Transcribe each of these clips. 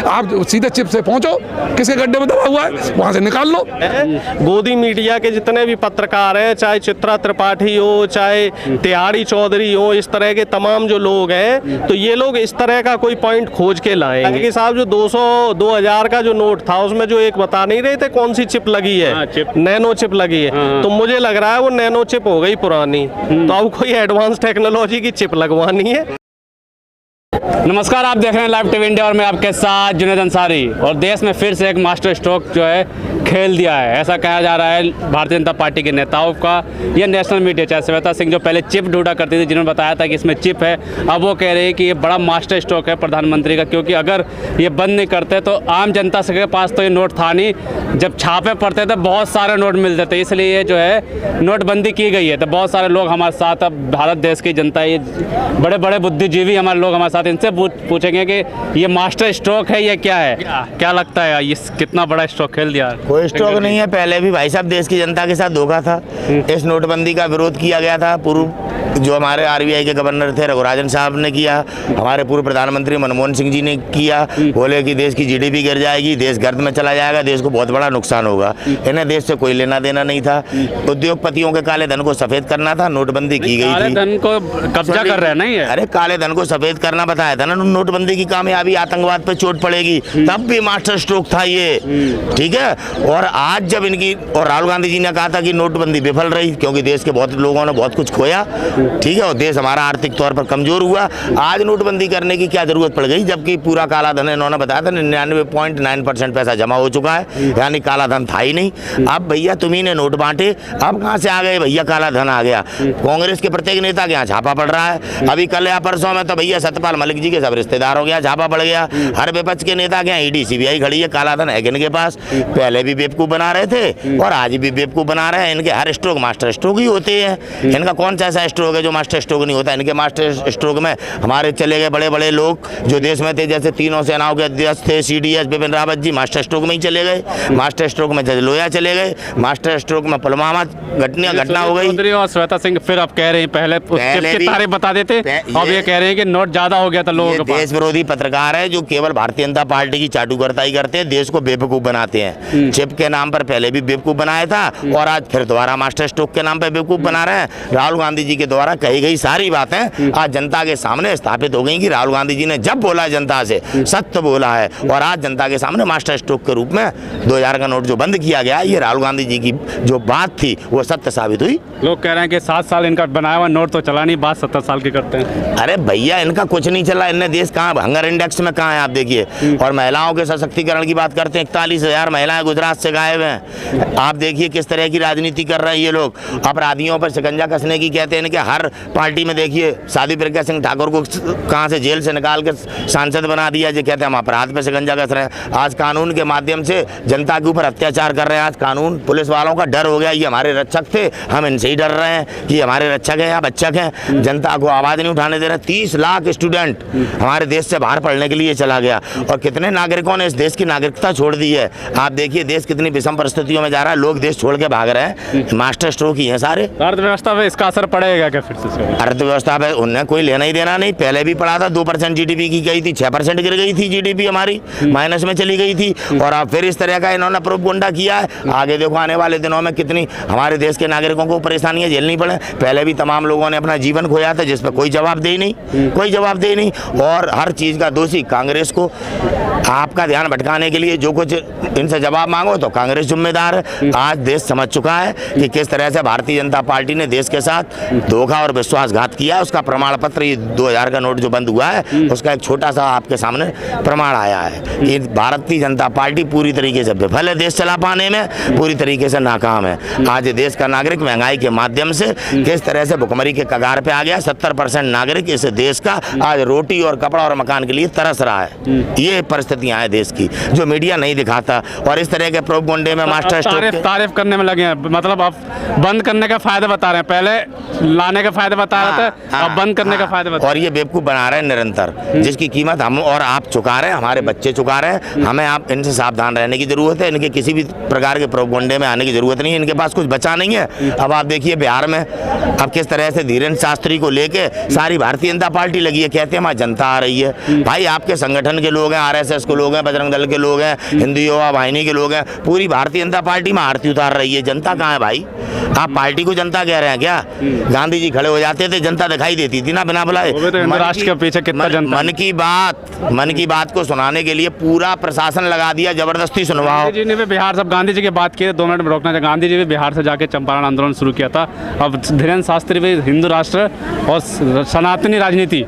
आप सीधे चिप से पहुंचो, किसके गड्ढे में दबा हुआ है वहां से निकाल लो। गोदी मीडिया के जितने भी पत्रकार हैं, चाहे चित्रा त्रिपाठी हो, चाहे तिहाड़ी चौधरी हो, इस तरह के तमाम जो लोग हैं, तो ये लोग इस तरह का कोई पॉइंट खोज के लाएंगे कि साहब जो 200-2000 का जो नोट था उसमें जो एक बता नहीं रहे थे कौन सी चिप लगी है, नैनो चिप लगी है। तो मुझे लग रहा है वो नैनो चिप हो गई पुरानी, तो अब कोई एडवांस टेक्नोलॉजी की चिप लगवानी है। नमस्कार, आप देख रहे हैं लाइव टीवी इंडिया और मैं आपके साथ जुनैद अंसारी। और देश में फिर से एक मास्टर स्ट्रोक जो है खेल दिया है, ऐसा कहा जा रहा है भारतीय जनता पार्टी के नेताओं का। यह नेशनल मीडिया, चाहे श्वेता सिंह जो पहले चिप ढूंढा करती थी, जिन्होंने बताया था कि इसमें चिप है, अब वो कह रहे हैं कि ये बड़ा मास्टर स्ट्रोक है प्रधानमंत्री का, क्योंकि अगर ये बंद नहीं करते तो आम जनता के पास तो ये नोट था नहीं। जब छापे पड़ते थे बहुत सारे नोट मिलते थे, इसलिए ये जो है नोटबंदी की गई है। तो बहुत सारे लोग हमारे साथ, अब भारत देश की जनता, ये बड़े बड़े बुद्धिजीवी हमारे लोग हमारे साथ, इनसे पूछेंगे कि ये मास्टर स्ट्रोक है, ये क्या है, क्या लगता है ये कितना बड़ा स्ट्रोक खेल दिया? कोई स्ट्रोक नहीं है, पहले भी भाई साहब देश की जनता के साथ धोखा था। इस नोटबंदी का विरोध किया गया था, पूर्व जो हमारे आरबीआई के गवर्नर थे रघुराजन साहब ने किया, हमारे पूर्व प्रधानमंत्री मनमोहन सिंह जी ने किया। बोले कि देश की जीडीपी गिर जाएगी, देश गर्द में चला जाएगा, देश को बहुत बड़ा नुकसान होगा। इन्हें देश से कोई लेना देना नहीं था। उद्योगपतियों के काले धन को सफेद करना था, नोटबंदी की गई थी। काले धन को कब्जा कर रहे हैं नहीं है? अरे काले धन को सफेद करना बताया था ना, नोटबंदी की कामयाबी आतंकवाद पे चोट पड़ेगी, तब भी मास्टर स्ट्रोक था ये, ठीक है। और आज जब इनकी, और राहुल गांधी जी ने कहा था कि नोटबंदी विफल रही क्योंकि देश के बहुत लोगों ने बहुत कुछ खोया, ठीक है, और देश हमारा आर्थिक तौर पर कमजोर हुआ। आज नोटबंदी करने की क्या जरूरत पड़ गई, जबकि पूरा काला धन इन्होंने बताया था 99.9% पैसा जमा हो चुका है, यानी काला धन था ही नहीं। अब भैया तुम्ही ने नोट बांटे, अब कहाँ से आ गए भैया काला धन आ गया? कांग्रेस के प्रत्येक नेता के यहाँ छापा पड़ रहा है। अभी कल या परसों में तो भैया सत्यपाल मलिक जी के सब रिश्तेदारों के यहाँ छापा पड़ गया। हर विपक्ष के नेता के यहाँ ईडी सीबीआई खड़ी है, काला धन है इनके पास। पहले भी बेवकूफ बना रहे थे और आज भी बेवकूफ बना रहे हैं। इनके हर स्ट्रोक मास्टर स्ट्रोक ही होते हैं। इनका कौन सा ऐसा स्ट्रोक है जो मास्टर स्ट्रोक नहीं होता? इनके मास्टर स्ट्रोक में हमारे चले गए बड़े बड़े लोग जो देश में थे, जैसे तीनों सेनाओं के अध्यक्ष थे CDS Bipin Rawat ji, master stroke में ही चले गए। मास्टर स्ट्रोक में लोया चले गए, मास्टर स्ट्रोक में पुलवामा घटना हो गई। और श्वेता सिंह फिर अब कह रहे हैं, पहले तारीख बता देते, अब ये कह रहे हैं कि नोट ज्यादा हो गया था लोगों के पास। देश विरोधी पत्रकार है जो केवल भारतीय जनता पार्टी की चाटुकरताई करते हैं, देश को बेवकूफ बनाते हैं। चिप के नाम पर पहले भी बेवकूफ बनाया था और आज फिर दोबारा मास्टर स्ट्रोक के नाम पर बेवकूफ बना रहे हैं। राहुल गांधी जी के द्वारा कही गई सारी बातें आज जनता के सामने स्थापित हो गई कि राहुल गांधी जी ने जब बोला जनता से सत्य बोला है, और आज जनता के सामने मास्टर स्ट्रोक के रूप में 2000 का नोट जो बंद किया गया, ये राहुल गांधी जी की जो बात थी वो सत्य साबित हुई। लोग कह रहे हैं कि 7 साल इनका बनाया हुआ नोट तो चला नहीं, बात 70 साल की करते हैं। अरे भैया इनका कुछ नहीं चला, इनने देश कहाँ, हंगर इंडेक्स में कहाँ है आप देखिए। और महिलाओं के सशक्तिकरण की बात करते हैं, 41,000 महिलाएं गुजरात से गायब हैं। आप देखिए किस तरह की राजनीति कर रहे हैं ये लोग। अपराधियों पर शिकंजा कसने की कहते हैं, इनके हर पार्टी में देखिए साध्वी प्रज्ञा सिंह ठाकुर को कहाँ से जेल से निकाल के सांसद बना दिया, जो कहते हैं हम अपराध पे शिकंजा कस रहे हैं। आज कानून के माध्यम से जनता के ऊपर अत्याचार कर रहे हैं। आज कानून पुलिस वालों का डर हो गया, ये हमारे रक्षक थे, हम इनसे ही डर रहे हैं कि हमारे रक्षक हैं या बच्चक हैं। जनता को आवाज़ नहीं उठाने दे रहे। 30 लाख स्टूडेंट हमारे देश से बाहर पढ़ने के लिए चला गया, और कितने नागरिकों ने इस देश की नागरिकता छोड़ दी है। आप देखिए देश कितनी विषम परिस्थितियों में जा रहा है, लोग देश छोड़ के भाग रहे हैं। मास्टर स्ट्रोक ही है सारे। अर्थव्यवस्था पे इसका असर पड़ेगा क्या फिर से? अर्थव्यवस्था पे उन्हें कोई लेना ही देना नहीं। पहले भी पड़ा था 2% जीडीपी की गई थी, 6% गिर गई थी जीडीपी हमारी, माइनस में चली गई थी। और अब फिर इस तरह का इन्होंने प्रोपगंडा किया है। आगे देखो आने वाले दिनों में कितनी हमारे देश के नागरिकों को परेशानियां झेलनी पड़े। पहले भी तमाम लोगों ने अपना जीवन खोया था जिस पर कोई जवाबदेही नहीं, कोई जवाबदेही नहीं। और हर चीज़ का दोषी कांग्रेस को, आपका ध्यान भटकाने के लिए जो कुछ इनसे जवाब मांगो तो कांग्रेस जिम्मेदार है। आज देश समझ चुका है कि किस तरह से भारतीय जनता पार्टी ने देश के साथ धोखा और विश्वासघात किया। उसका प्रमाण पत्र ये 2000 का नोट जो बंद हुआ है, उसका एक छोटा सा आपके सामने प्रमाण आया है कि भारतीय जनता पार्टी पूरी तरीके से विफल है, देश चला पाने में पूरी तरीके से नाकाम है। आज देश का नागरिक महंगाई के माध्यम से किस तरह से भुखमरी के कगार पे आ गया। 70% नागरिक इस देश का आज रोटी और कपड़ा और मकान के लिए तरस रहा है। ये परिस्थितियां हैं देश की जो मीडिया नहीं दिखाता। और इस तरह के प्रोपगंडे में मास्टर स्ट्रोक तारीफ करने में लगे हैं, मतलब आप बंद करने का फायदा बता रहे हैं। पहले बढ़ाने का फायदा बता रहे थे, अब बंद करने का फायदा बता। और ये बेवकूफ़ बना रहे हैं निरंतर, जिसकी कीमत हम और आप चुका रहे हैं, हमारे बच्चे चुका रहे हैं। हमें आप इनसे सावधान रहने की ज़रूरत है। इनके किसी भी प्रकार के प्रोपगंडे में आने की ज़रूरत नहीं है। इनके पास कुछ बचा नहीं है। अब आप देखिए बिहार में अब किस तरह से धीरेन्द्र शास्त्री को लेके सारी भारतीय जनता पार्टी लगी है, कहते हैं हमारी जनता आ रही है। भाई आपके संगठन के लोग हैं, RSS के लोग हैं, बजरंग दल के लोग हैं, हिंदू युवा वाहिनी के लोग हैं, पूरी भारतीय जनता पार्टी में आरती उतार रही है। जनता कहाँ है भाई? आप पार्टी को जनता कह रहे हैं क्या? गांधी जी खड़े हो जाते थे, जनता दिखाई देती थी ना बिना बुलाए। राष्ट्र के पीछे कितना जनता। मन की बात को सुनाने के लिए पूरा प्रशासन लगा दिया, जबरदस्ती सुनवाओ। गांधी जी ने भी बिहार से, गांधी जी की बात की 2 मिनट में रोकना चाहिए। गांधी जी भी बिहार से जाके चंपारण आंदोलन शुरू किया था। अब धीरेन्द्र शास्त्री भी हिंदू राष्ट्र और सनातनी राजनीति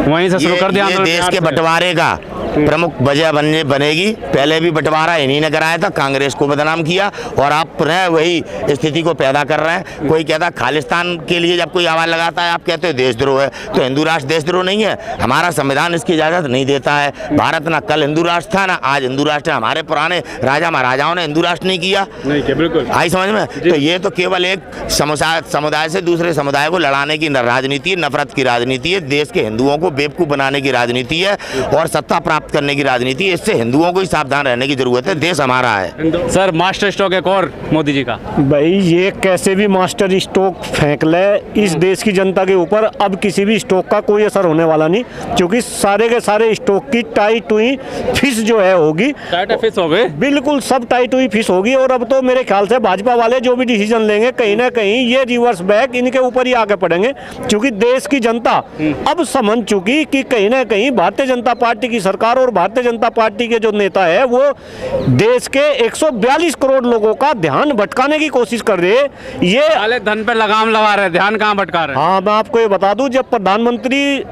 वहीं से शुरू कर दिया। देश के बंटवारे का प्रमुख वजह बनेगी। पहले भी बंटवारा इन्हीं ने कराया था, कांग्रेस को बदनाम किया, और आप पुनः वही स्थिति को पैदा कर रहे हैं। कोई कहता खालिस्तान के लिए जब कोई आवाज़ लगाता है, आप कहते हो देशद्रोह है। तो हिंदू राष्ट्र देशद्रोह नहीं है। हमारा संविधान इसकी इजाज़त नहीं देता है। भारत ना कल हिंदू राष्ट्र था, ना आज हिंदू राष्ट्र है। हमारे पुराने राजा महाराजाओं ने हिंदू राष्ट्र नहीं किया, नहीं किया, बिल्कुल। आई समझ में? तो ये तो केवल एक समुदाय से दूसरे समुदाय को लड़ाने की राजनीति है, नफरत की राजनीति है, देश के हिंदुओं को बेवकूफ़ बनाने की राजनीति है, और सत्ता प्राप्त करने की राजनीति है। इससे हिंदुओं को ही सावधान रहने की जरूरत है। देश हमारा है। सर, मास्टर स्ट्रोक एक और मोदी जी का। भाई ये कैसे भी मास्टर स्ट्रोक फेंक ले इस देश की जनता के ऊपर, अब किसी भी स्ट्रोक का कोई असर होने वाला नहीं, क्योंकि सारे के सारे स्ट्रोक की टाइट हुई फिश जो है होगी, टाइट फिश हो गए, बिल्कुल सब टाइट हुई फिश होगी। और अब तो मेरे ख्याल से भाजपा वाले जो भी डिसीजन लेंगे, कहीं ना कहीं ये रिवर्स बैक इनके ऊपर ही आगे पड़ेंगे, क्योंकि देश की जनता अब समझ चुकी कि कहीं ना कहीं भारतीय जनता पार्टी की सरकार और भारतीय जनता पार्टी के जो नेता है वो देश के 142 करोड़ लोगों का ध्यान भटकाने की कोशिश कर रहे हैं। ये काले धन पे लगाम लगा रहे हैं, ध्यान कहाँ भटका रहे हैं? हाँ, मैं आपको ये बता दूं, जब प्रधानमंत्री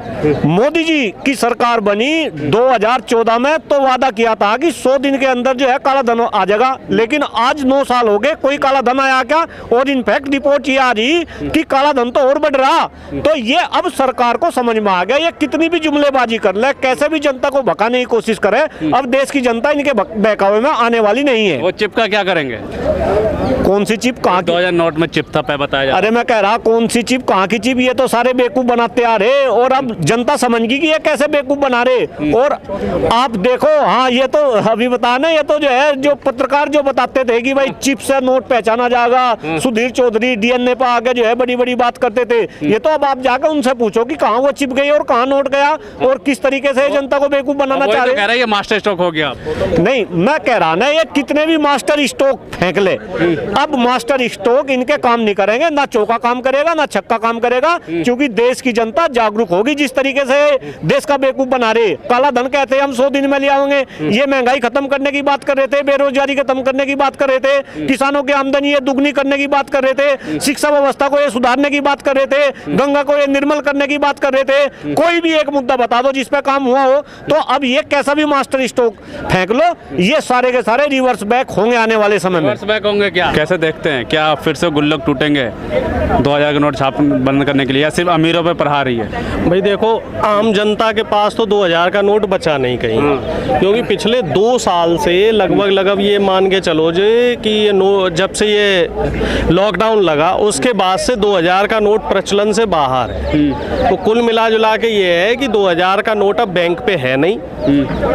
मोदी जी की सरकार बनी 2014 में, तो वादा किया था कि 100 दिन के अंदर जो है काला धन आ जाएगा। लेकिन आज 9 साल हो गए, कोई काला धन आया क्या? और इनफैक्ट रिपोर्ट ये आ रही कि काला धन तो और बढ़ रहा। तो ये अब सरकार को समझ में आ गया, ये कितनी भी जुमलेबाजी कर ले, कैसे भी जनता को भगाने की कोशिश करे, अब देश की जनता इनके बहकावे में आने वाली नहीं है। वो चिप का क्या करेंगे? कौन सी चिप? कहाँ की? 2000 नोट में चिप था पे बताया। अरे मैं कह रहा कौन सी चिप, कहाँ की चिप? ये तो सारे बेवकूफ बनाते आ रहे, और अब जनता समझ गई कि ये कैसे बेवकूफ बना रहे। और आप देखो, हाँ ये तो अभी बताना, ये तो जो है जो पत्रकार जो बताते थे कि भाई चिप से नोट पहचाना जाएगा, सुधीर चौधरी DNA पर आगे जो है बड़ी बड़ी बात करते थे। ये तो अब आप जाकर उनसे पूछो कि कहाँ वो चिप गई और कहाँ नोट गया, और किस तरीके से जनता को बेवकूफ बनाना चाह रहे हैं। ये मास्टर स्ट्रोक हो गया। नहीं, मैं कह रहा ना, ये कितने भी मास्टर स्ट्रोक फेंक ले, अब मास्टर स्ट्रोक इनके काम नहीं करेंगे, ना चौका काम करेगा ना छक्का काम करेगा, क्योंकि देश की जनता जागरूक होगी। जिस तरीके से देश का बेवकूफ बना रहे, काला धन कहते हैं हम 100 दिन में ले आएंगे, ये महंगाई खत्म करने की बात कर रहे थे, बेरोजगारी खत्म करने की बात कर रहे थे, किसानों की आमदनी ये दुगनी करने की बात कर रहे थे, शिक्षा व्यवस्था को ये सुधारने की बात कर रहे थे, गंगा को ये निर्मल करने की बात कर रहे थे। कोई भी एक मुद्दा बता दो जिस पे काम हुआ हो। तो अब ये कैसा भी मास्टर स्ट्रोक फेंक लो, ये सारे के सारे रिवर्स बैक होंगे आने वाले समय में। रिवर्स बैक होंगे क्या? कैसे देखते हैं, क्या फिर से गुल्लक टूटेंगे 2000 के नोट छाप बंद करने के लिए, या सिर्फ अमीरों पे प्रहार रही है? भाई देखो, आम जनता के पास तो 2000 का नोट बचा नहीं कहीं, क्योंकि पिछले 2 साल से लगभग ये मान के चलो जे कि ये जब से ये लॉकडाउन लगा उसके बाद से 2000 का नोट प्रचलन से बाहर है। तो कुल मिला जुला के ये है कि 2000 का नोट अब बैंक पे है नहीं।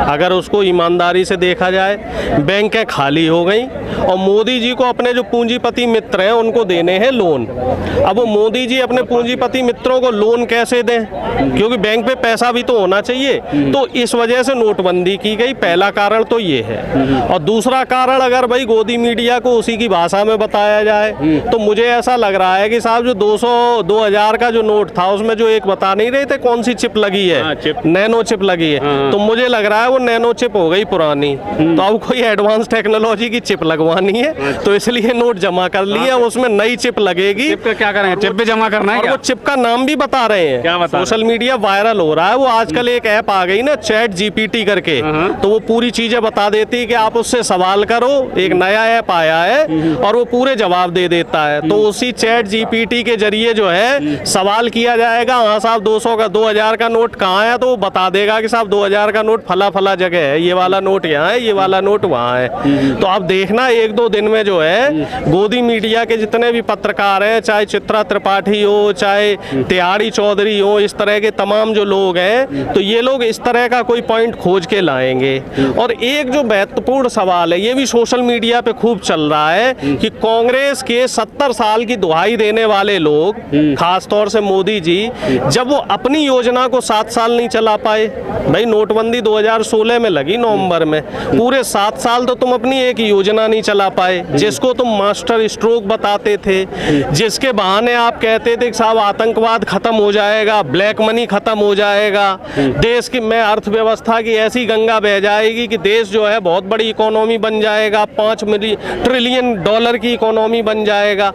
अगर उसको ईमानदारी से देखा जाए, बैंकें खाली हो गई, और मोदी जी को अपने जो पूंजीपति मित्र हैं उनको देने हैं लोन। अब वो मोदी जी अपने पूंजीपति मित्रों को लोन कैसे दें, क्योंकि बैंक पे पैसा भी तो होना चाहिए। तो इस वजह से नोटबंदी की गई, पहला कारण तो ये है। और दूसरा कारण, अगर भाई गोदी मीडिया को उसी की भाषा में बताया जाए, तो मुझे ऐसा लग रहा है कि साहब जो 2000 का जो नोट था उसमें जो एक बता नहीं रहे थे कौन सी चिप लगी है, नैनो चिप लगी है, तो मुझे लग रहा है वो नैनो चिप हो गई पुरानी, तो अब कोई एडवांस टेक्नोलॉजी की चिप लगवानी है, तो इसलिए नोट जमा कर लिए, उसमें नई चिप लगेगी। चिप का क्या करेंगे? चिप भी जमा करना है और क्या? वो चिप का नाम भी बता रहे हैं, क्या बता? सोशल मीडिया वायरल हो रहा है। वो आजकल एक ऐप आ गई ना, चैट GPT करके, तो वो पूरी चीजें बता देती है कि आप उससे सवाल करो। एक नया ऐप आया है और वो पूरे जवाब दे देता है। तो उसी चैट GPT के जरिए जो है सवाल किया जाएगा, हाँ साहब 2000 का नोट कहाँ है, तो वो बता देगा कि साहब 2000 का नोट फला जगह है, ये वाला नोट यहाँ है, ये वाला नोट वहाँ है। तो आप देखना 1-2 दिन में जो है हैं, गोदी मीडिया के जितने भी पत्रकार हैं, चाहे चित्रा त्रिपाठी हो, चाहे तिहाड़ी चौधरी हो, इस तरह के तमाम जो लोग हैं, तो ये लोग इस तरह का कोई पॉइंट खोज के लाएंगे। और एक जो महत्वपूर्ण सवाल है, ये भी सोशल मीडिया पे खूब चल रहा है कि कांग्रेस के 70 साल की दुहाई देने वाले लोग, खासतौर से मोदी जी, जब वो अपनी योजना को 7 साल नहीं चला पाए। भाई नोटबंदी 2016 में लगी नवंबर में, पूरे 7 साल तो तुम अपनी एक योजना नहीं चला पाए, जिसको तुम मास्टर स्ट्रोक बताते थे, जिसके बहाने आप कहते थे कि साहब आतंकवाद खत्म हो जाएगा, ब्लैक मनी खत्म हो जाएगा, देश की में अर्थव्यवस्था की ऐसी गंगा बह जाएगी कि देश जो है बहुत बड़ी इकोनॉमी बन जाएगा, 5 ट्रिलियन डॉलर की इकोनॉमी बन जाएगा।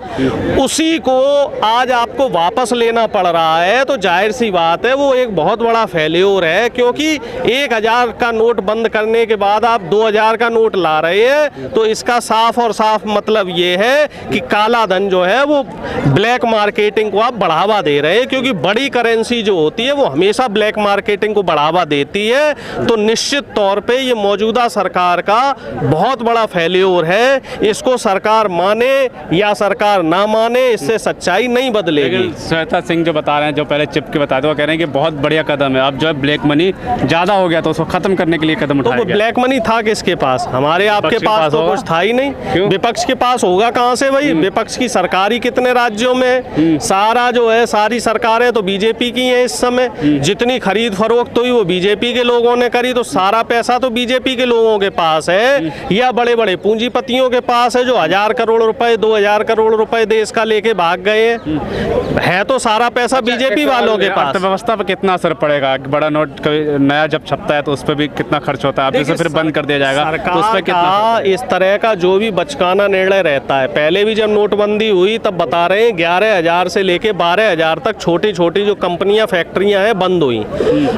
उसी को आज आपको वापस लेना पड़ रहा है, तो जाहिर सी बात है वो एक बहुत बड़ा फेल्योर है, क्योंकि 1000 का नोट बंद करने के बाद आप 2000 का नोट ला रहे हैं, तो इसका साफ और साफ मतलब ये है कि काला धन जो है वो ब्लैक मार्केटिंग को आप बढ़ावा दे रहे हैं, क्योंकि बड़ी करेंसी जो होती है वो हमेशा ब्लैक मार्केटिंग को बढ़ावा देती है। तो निश्चित तौर पे ये मौजूदा सरकार का बहुत बड़ा फेल्योर है। इसको सरकार माने या सरकार ना माने, इससे सच्चाई नहीं बदलेगी। श्वेता सिंह जो बता रहे हैं, जो पहले चिप के बताते, वो कह रहे हैं कि बहुत बढ़िया कदम है, अब जो है ब्लैक मनी ज़्यादा हो गया तो उसको खत्म करने के लिए कदम उठाया गया। ब्लैक मनी था किसके पास? हमारे आपके पास तो कुछ था ही नहीं। विपक्ष के पास होगा कहाँ से भाई? विपक्ष की सरकार ही कितने राज्यों में, सारा जो है सारी सरकारें तो बीजेपी की हैं इस समय। जितनी खरीद फरोख्त हुई वो बीजेपी के लोगों ने करी, तो सारा पैसा तो बीजेपी के लोगों के पास है, या बड़े बड़े पूंजीपतियों के पास है जो 1000 करोड़ रुपए 2000 करोड़ रुपए देश का लेके भाग गए है तो सारा पैसा बीजेपी वालों के पास। अर्थव्यवस्था पर कितना असर पड़ेगा? बड़ा नोट नया जब छपता है तो उस पर भी कितना खर्च होता है, अब जैसे फिर बंद कर दिया जाएगा तो उस पर कितना? इस तरह का जो भी बचकाना निर्णय रहता है, पहले भी जब नोटबंदी हुई तब बता रहे हैं 11,000 से लेके 12,000 तक छोटी छोटी जो कंपनियां फैक्ट्रियां हैं बंद हुई,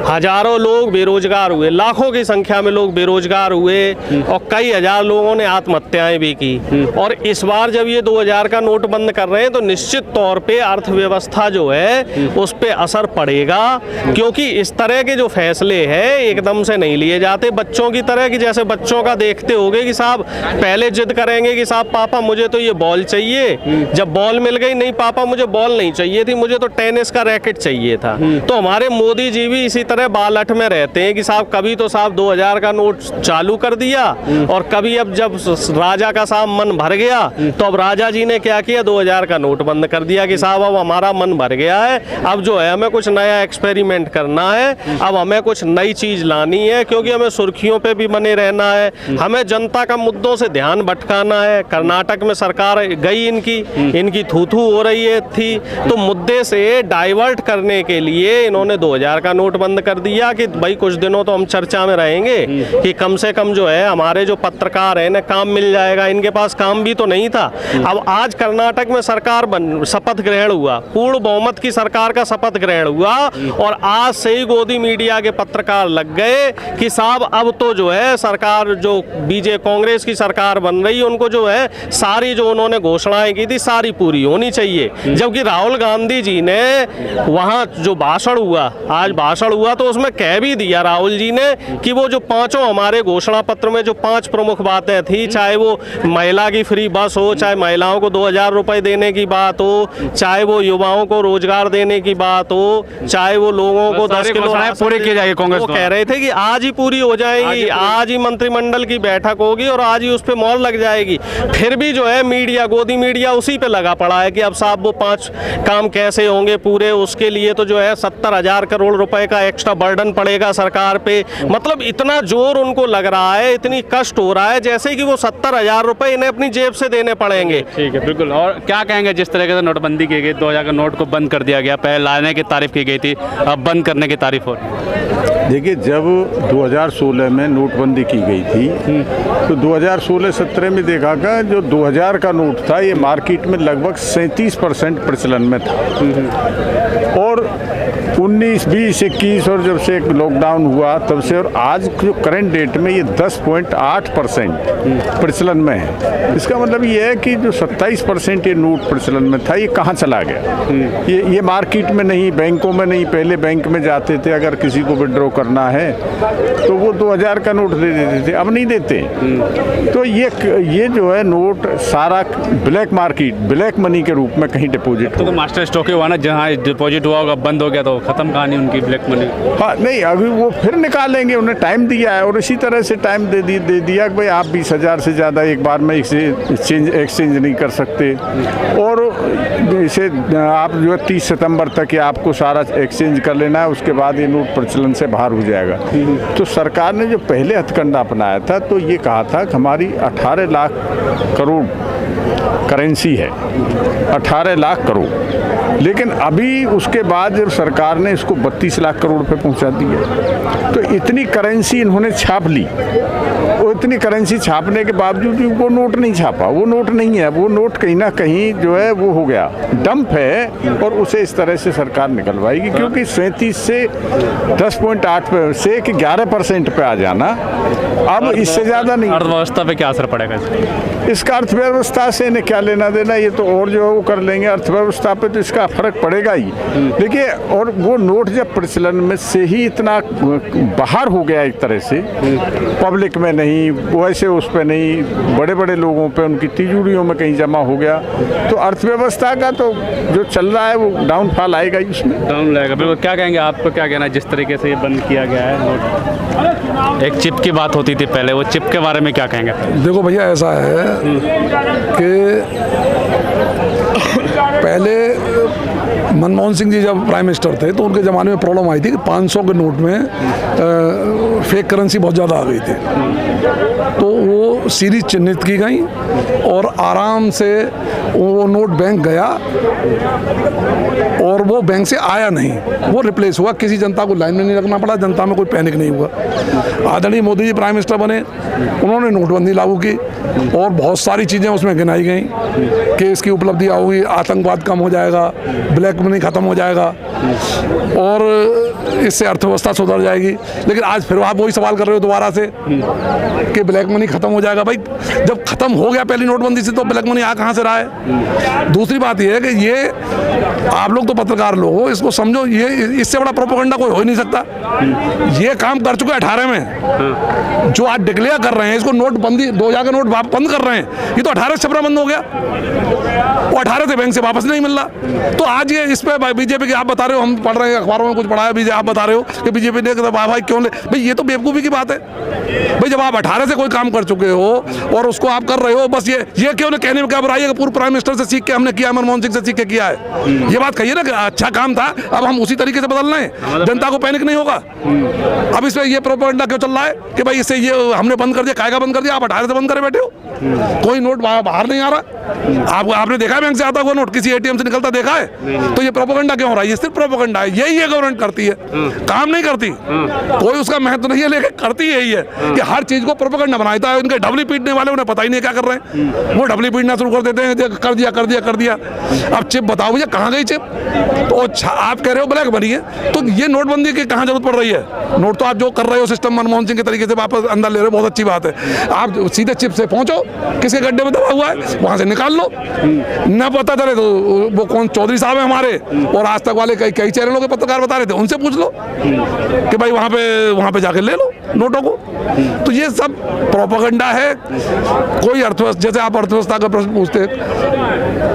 हजारों लोग बेरोजगार हुए, लाखों की संख्या में लोग बेरोजगार हुए, और कई हजार लोगों ने आत्महत्याएं भी की। और इस बार जब ये 2000 का नोट बंद कर रहे हैं तो निश्चित तौर पे अर्थव्यवस्था जो है उस पे असर पड़ेगा, क्योंकि इस तरह के जो फैसले हैं एकदम से नहीं लिए जाते। बच्चों की तरह कि जैसे बच्चों का देखते होगे कि साहब पहले जिद करेंगे कि साहब पापा मुझे तो ये बॉल चाहिए, जब बॉल मिल गई, नहीं पापा मुझे बॉल नहीं चाहिए थी, मुझे तो टेनिस का रैकेट चाहिए था। तो हमारे मोदी जी भी इसी तरह बालठ में रहते हैं कि साहब कभी तो साहब 2000 का नोट चालू कर दिया, और कभी अब जब राजा का साहब मन भर गया तो अब राजा जी ने क्या किया, 2000 का नोट बंद कर दिया कि साहब अब हमारा मन भर गया है, अब जो है हमें कुछ नया एक्सपेरिमेंट करना है, अब हमें कुछ नई चीज लानी है, क्योंकि हमें सुर्खियों पे भी बने रहना है, हमें जनता का मुद्दों से ध्यान भटकाना है। कर्नाटक में सरकार गई इनकी थू-थू हो रही है थी, तो मुद्दे से डाइवर्ट करने के लिए इन्होंने 2000 का नोट बंद कर दिया कि भाई कुछ दिनों तो हम चर्चा में रहेंगे कि कम से कम जो है हमारे जो पत्रकार हैं ना काम मिल जाएगा। इनके पास काम भी तो नहीं था। अब आज कर्नाटक में सरकार शपथ ग्रहण हुआ, पूर्ण बहुमत की सरकार का शपथ ग्रहण हुआ, और आज से ही गोदी मीडिया के पत्रकार लग गए कि साहब अब तो जो है सरकार जो कांग्रेस की सरकार बन रही है, उनको जो है सारी जो उन्होंने घोषणाएं की थी सारी पूरी होनी चाहिए। जबकि राहुल गांधी जी ने वहां जो भाषण हुआ, आज भाषण हुआ, तो उसमें कह भी दिया राहुल जी ने कि वो जो पांचों हमारे घोषणा पत्र में जो 5 प्रमुख बातें थी, चाहे वो महिला की फ्री बस हो, चाहे महिलाओं को 2000 रुपए देने की बात हो, चाहे वो युवाओं को रोजगार देने की बात हो, चाहे वो लोगों को 10 किलो पूरी की जाएगी। कांग्रेस कह रहे थे कि आज ही पूरी हो जाएगी, आज ही मंत्रिमंडल की बैठक होगी और आज ही उस पर मोहर लग जाएगी। फिर भी जो है मीडिया, गोदी मीडिया उसी पे लगा पड़ा है कि अब साहब वो 5 काम कैसे होंगे पूरे, उसके लिए तो जो है 70,000 करोड़ रुपए का एक्स्ट्रा बर्डन पड़ेगा सरकार पे। मतलब इतना जोर उनको लग रहा है, इतनी कष्ट हो रहा है जैसे कि वो 70,000 रुपए इन्हें अपनी जेब से देने पड़ेंगे। ठीक है, बिल्कुल। और क्या कहेंगे जिस तरीके से नोटबंदी की गई, 2000 का नोट को बंद कर दिया गया, पहले लाने की तारीफ की गई थी, अब बंद करने की तारीफ हो रही है? देखिए, जब 2016 में नोटबंदी की गई थी तो 2016-17 में देखा गया जो 2000 का नोट था ये मार्केट में लगभग 37% प्रचलन में था, और 19, 20, 21 और जब से लॉकडाउन हुआ तब से और आज जो करंट डेट में ये 10.8% प्रचलन में है। इसका मतलब ये है कि जो 27% ये नोट प्रचलन में था, ये कहाँ चला गया? ये मार्केट में नहीं, बैंकों में नहीं। पहले बैंक में जाते थे, अगर किसी को विड्रॉ करना है तो वो 2000 का नोट दे देते थे, अब नहीं देते। तो ये जो है नोट सारा ब्लैक मार्केट, ब्लैक मनी के रूप में कहीं डिपॉजिट तो मास्टर स्टॉक ही हुआ ना, जहाँ डिपॉजिट हुआ होगा बंद हो गया तो खत्म कहानी उनकी ब्लैक मनी। हाँ नहीं, अभी वो फिर निकालेंगे, उन्हें टाइम दिया है और इसी तरह से टाइम दे दिया कि भाई आप 20,000 से ज़्यादा एक बार में इसे एक्सचेंज नहीं कर सकते, और इसे आप जो है 30 सितंबर तक ये आपको सारा एक्सचेंज कर लेना है, उसके बाद ये नोट प्रचलन से बाहर हो जाएगा। तो सरकार ने जो पहले हथकंडा अपनाया था तो ये कहा था कि हमारी 18 लाख करोड़ करेंसी है, 18 लाख करोड़, लेकिन अभी उसके बाद जब सरकार ने इसको 32 लाख करोड़ पे पहुंचा दिया, तो इतनी करेंसी इन्होंने छाप ली। वो इतनी करेंसी छापने के बावजूद भी वो नोट नहीं छापा, वो नोट नहीं है, वो नोट कहीं ना कहीं जो है वो हो गया, डंप है, और उसे इस तरह से सरकार निकलवाएगी, क्योंकि 37 से 10.8 से 11% पे आ जाना, अब इससे ज़्यादा नहीं। अर्थव्यवस्था पे क्या असर पड़ेगा इसका? अर्थव्यवस्था से इन्हें क्या लेना देना, ये तो और जो है वो कर लेंगे। अर्थव्यवस्था पे तो इसका फर्क पड़ेगा ही। देखिए, और वो नोट जब प्रचलन में से ही इतना बाहर हो गया एक तरह से, पब्लिक में नहीं, वैसे उस पे नहीं, बड़े बड़े लोगों पे, उनकी तिजोरियों में कहीं जमा हो गया, तो अर्थव्यवस्था का तो जो चल रहा है वो डाउनफॉल आएगा ही, उसमें डाउन लगेगा। बिल्कुल, क्या कहेंगे, आपको क्या कहना है जिस तरीके से ये बंद किया गया है नोट? एक चिप की बात होती थी पहले, वो चिप के बारे में क्या कहेंगे? देखो भैया, ऐसा है कि पहले मनमोहन सिंह जी जब प्राइम मिनिस्टर थे तो उनके ज़माने में प्रॉब्लम आई थी कि 500 के नोट में फेक करेंसी बहुत ज़्यादा आ गई थी, तो वो सीरीज चिन्हित की गई और आराम से वो नोट बैंक गया और वो बैंक से आया नहीं, वो रिप्लेस हुआ। किसी जनता को लाइन में नहीं लगना पड़ा, जनता में कोई पैनिक नहीं हुआ। आदरणीय मोदी जी प्राइम मिनिस्टर बने, उन्होंने नोटबंदी लागू की और बहुत सारी चीज़ें उसमें गिनाई गई कि इसकी उपलब्धियाँ होगी, आतंकवाद कम हो जाएगा, ब्लैक मनी खत्म हो जाएगा और इससे अर्थव्यवस्था सुधर जाएगी। लेकिन आज फिर आप वही सवाल कर रहे हो दोबारा से कि ब्लैक मनी खत्म हो जाएगा। भाई, जब खत्म हो गया पहली नोटबंदी से तो ब्लैक मनी आ कहाँ से रहा है? दूसरी बात यह है कि ये आप लोग तो पत्रकार लोग हो, इसको समझो, ये इससे बड़ा प्रोपेगेंडा कोई हो ही नहीं सकता। ये काम कर चुके 18 में, जो आज डिक्लेयर कर रहे हैं इसको नोटबंदी 2000 का नोट बंद कर रहे हैं, ये तो 18 से छपरा बंद हो गया और 18 से बैंक से वापस नहीं मिल रहा। तो आज ये इस पे बीजेपी के आप बता रहे हो, हम पढ़ रहे हैं अखबारों में कुछ पढ़ा है, आप बता रहे हो कि बीजेपी ने भाई क्यों ले, भाई ये तो बेवकूफ़ी की बात है। भाई जब आप 18 से कोई काम कर चुके हो और उसको आप कर रहे हो, बस ये क्यों कहने में क्या बुराई है कि पूर्व प्राइम मिनिस्टर से सीख के हमने किया, मनमोहन सिंह से सीख के किया है, ये बात कहिए ना कि अच्छा काम था, अब हम उसी तरीके से बदल रहे हैं, जनता को पैनिक नहीं होगा। अब इसमें ये प्रोपेगेंडा क्यों चल रहा है कि भाई इससे ये हमने बंद कर दिया, कायगा बंद कर दिया, आप 18 से बंद करे बैठे हो, कोई नोट बाहर नहीं आ रहा। आपने देखा है बैंक से आता हुआ नोट किसी एटीएम से निकलता देखा है? तो ये प्रोपेगेंडा क्यों हो रहा है? ये सिर्फ प्रोपेगेंडा है, यही गवर्नमेंट करती है, काम नहीं करती, कोई उसका महत्व नहीं है, लेकिन करती यही है कि हर चीज को प्रोपेगेंडा बनाता है। इनके डबली पीटने वाले उन्हें पता ही नहीं क्या कर रहे हैं, वो डबली पीटना शुरू कर देते हैं, कर दिया कर दिया कर दिया। अब चिप बताओ भैया कहाँ गई चिप? तो आप कह रहे हो ब्लैक मनी है, तो ये नोटबंदी की कहाँ जरूरत पड़ रही है? नोट तो आप जो कर रहे हो सिस्टम मनमोहन सिंह के तरीके से वापस अंदर ले रहे हो, बहुत अच्छी बात है। आप सीधे चिप से पहुंचो, किसके गड्ढे में दबा हुआ है वहां से निकाल लो, न पता चले तो वो कौन चौधरी साहब है हमारे और आज तक वाले कई चैनलों के पत्रकार बता रहे थे, उनसे पूछ लो कि भाई वहां पे जाके ले लो नोटों को। तो ये सब प्रोपेगेंडा है। कोई अर्थव्यवस्था, जैसे आप अर्थव्यवस्था का प्रश्न पूछते,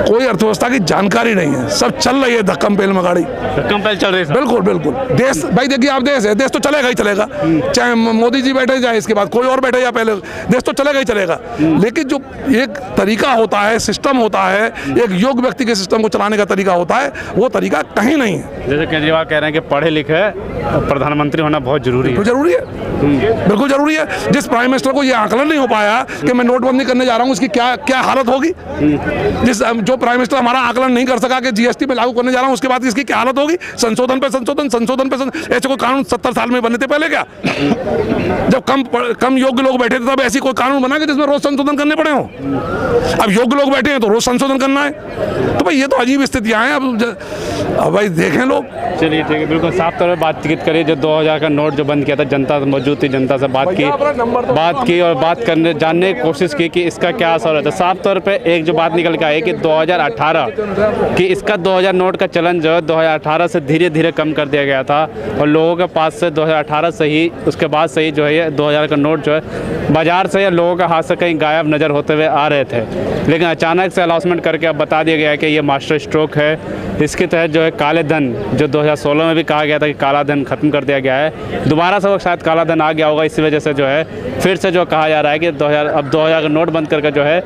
कोई अर्थव्यवस्था की जानकारी नहीं है, सब चल रही है धक्कम पेल में गाड़ी, धक्कम पेल चल रही है। बिल्कुल बिल्कुल। देश, भाई देखिए आप, देश है, देश तो चलेगा ही चलेगा, चाहे मोदी जी बैठे जाए, इसके बाद कोई और बैठे या पहले, देश तो चलेगा ही चलेगा। लेकिन जो एक तरीका होता है, सिस्टम होता है, एक योग्य व्यक्ति के सिस्टम को चलाने का तरीका होता है, वो तरीका कहीं नहीं है। जैसे केजरीवाल कह रहे हैं कि पढ़े लिखे प्रधानमंत्री होना बहुत जरूरी है। जरूरी है, बिल्कुल जरूरी है। जिस प्राइम मिनिस्टर को यह आकलन नहीं हो पाया कि मैं नोटबंदी करने जा रहा हूँ, उसकी क्या हालत होगी? जो प्राइम मिनिस्टर हमारा आकलन नहीं कर सका कि जीएसटी पे लागू करने जा रहा हूँ, उसके बाद इसकी क्या हालत होगी? संशोधन पे संशोधन, संशोधन पे संशोधन। ऐसे कोई कानून 70 साल में बने थे पहले क्या? जब कम योग्य लोग बैठे थे तब ऐसी कोई कानून बना कि जिसमें रोज संशोधन करने पड़े हो? अब योग्य पे लोग बैठे हैं तो रोज संशोधन करना है। तो भाई ये तो अजीब स्थितियाँ हैं। अब भाई देखें लोग। चलिए ठीक है, बिल्कुल साफ तौर पर बातचीत करिए। जो 2000 का नोट जो बंद किया था, जनता मौजूद थी, जनता से बात की और बात करने जानने की कोशिश की कि इसका क्या असर होता है। साफ तौर पे एक जो बात निकल के आई कि 2018 कि इसका 2000 नोट का चलन जो है 2018 से धीरे धीरे कम कर दिया गया था और लोगों के पास से 2018 से ही उसके बाद से ही जो है ये 2000 का नोट जो है बाजार से या लोगों के हाथ से कहीं गायब नज़र होते हुए आ रहे थे। लेकिन अचानक से अनाउंसमेंट करके अब बता दिया गया है कि ये मास्टर स्ट्रोक है। इसके तहत जो है काले धन, जो 2016 में भी कहा गया था कि काला धन खत्म कर दिया गया है, दोबारा से वो शायद काला धन आ गया होगा। इसी वजह से जो है फिर से जो कहा जा रहा है कि 2000 का नोट बंद करके जो है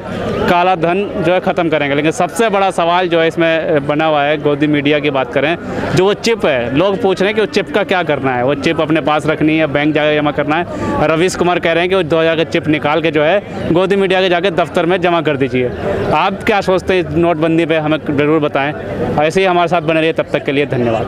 काला धन जो है ख़त्म करेंगे। लेकिन सबसे बड़ा सवाल जो है इसमें बना हुआ है, गोदी मीडिया की बात करें, जो वो चिप है, लोग पूछ रहे हैं कि वो चिप का क्या करना है। वो चिप अपने पास रखनी है, बैंक जाकर जमा करना है। रवीश कुमार कह रहे हैं कि वो 2000 का चिप निकाल के जो है गोदी मीडिया के जाके दफ्तर में जमा कर दीजिए। आप क्या सोचते हैं इस नोटबंदी पे, हमें ज़रूर बताएं। ऐसे ही हमारे साथ बने रहिए, तब तक के लिए धन्यवाद।